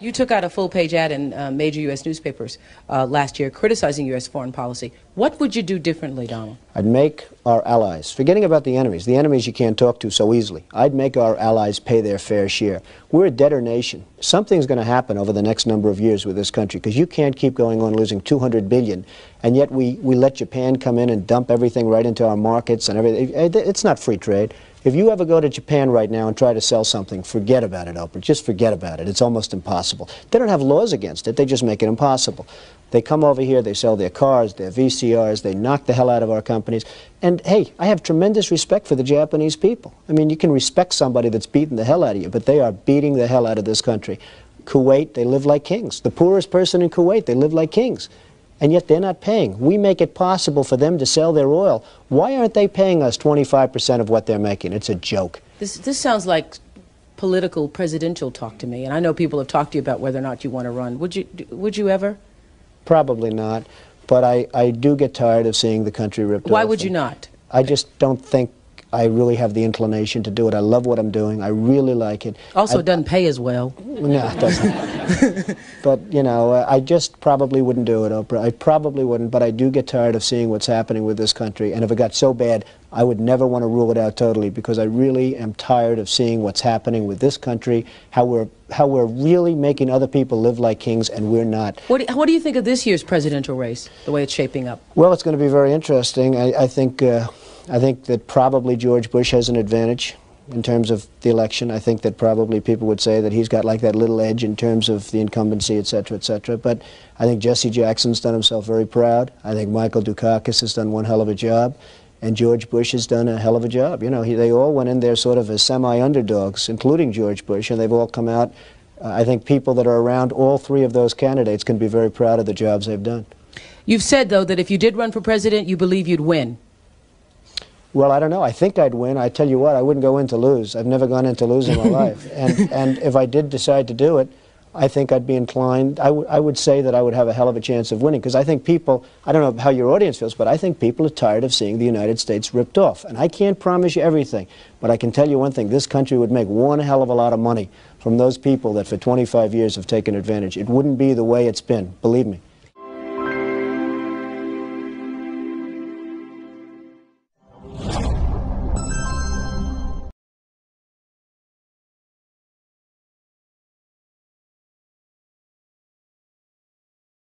You took out a full-page ad in major U.S. newspapers last year criticizing U.S. foreign policy. What would you do differently, Donald? I'd make our allies, forgetting about the enemies you can't talk to so easily, I'd make our allies pay their fair share. We're a debtor nation. Something's going to happen over the next number of years with this country, because you can't keep going on losing $200 billion, and yet we let Japan come in and dump everything right into our markets and everything. It's not free trade. If you ever go to Japan right now and try to sell something, forget about it, Oprah. Just forget about it. It's almost impossible. They don't have laws against it. They just make it impossible. They come over here, they sell their cars, their VCRs, they knock the hell out of our companies. And, hey, I have tremendous respect for the Japanese people. I mean, you can respect somebody that's beating the hell out of you, but they are beating the hell out of this country. Kuwait, they live like kings. The poorest person in Kuwait, they live like kings. And yet they're not paying. We make it possible for them to sell their oil. Why aren't they paying us 25% of what they're making? It's a joke. This sounds like political presidential talk to me, and I know people have talked to you about whether or not you want to run. Would you ever? Probably not, but I do get tired of seeing the country ripped off. Why would you not? I just don't think I really have the inclination to do it. I love what I'm doing. I really like it. Also, it doesn't pay as well. No, it doesn't. But, you know, I just probably wouldn't do it, Oprah. I probably wouldn't, but I do get tired of seeing what's happening with this country. And if it got so bad, I would never want to rule it out totally, because I really am tired of seeing what's happening with this country, how we're really making other people live like kings, and we're not. What do you think of this year's presidential race, the way it's shaping up? Well, it's going to be very interesting. I think that probably George Bush has an advantage in terms of the election. I think that probably people would say that he's got like that little edge in terms of the incumbency, et cetera, et cetera. But I think Jesse Jackson's done himself very proud. I think Michael Dukakis has done one hell of a job. And George Bush has done a hell of a job. You know, they all went in there sort of as semi-underdogs, including George Bush, and they've all come out. I think people that are around all three of those candidates can be very proud of the jobs they've done. You've said, though, that if you did run for president, you believe you'd win. Well, I don't know. I think I'd win. I tell you what, I wouldn't go in to lose. I've never gone in to lose in my life. And if I did decide to do it, I think I'd be inclined, I would say that I would have a hell of a chance of winning, because I think people, I don't know how your audience feels, but I think people are tired of seeing the United States ripped off. And I can't promise you everything, but I can tell you one thing: this country would make one hell of a lot of money from those people that for 25 years have taken advantage. It wouldn't be the way it's been, believe me.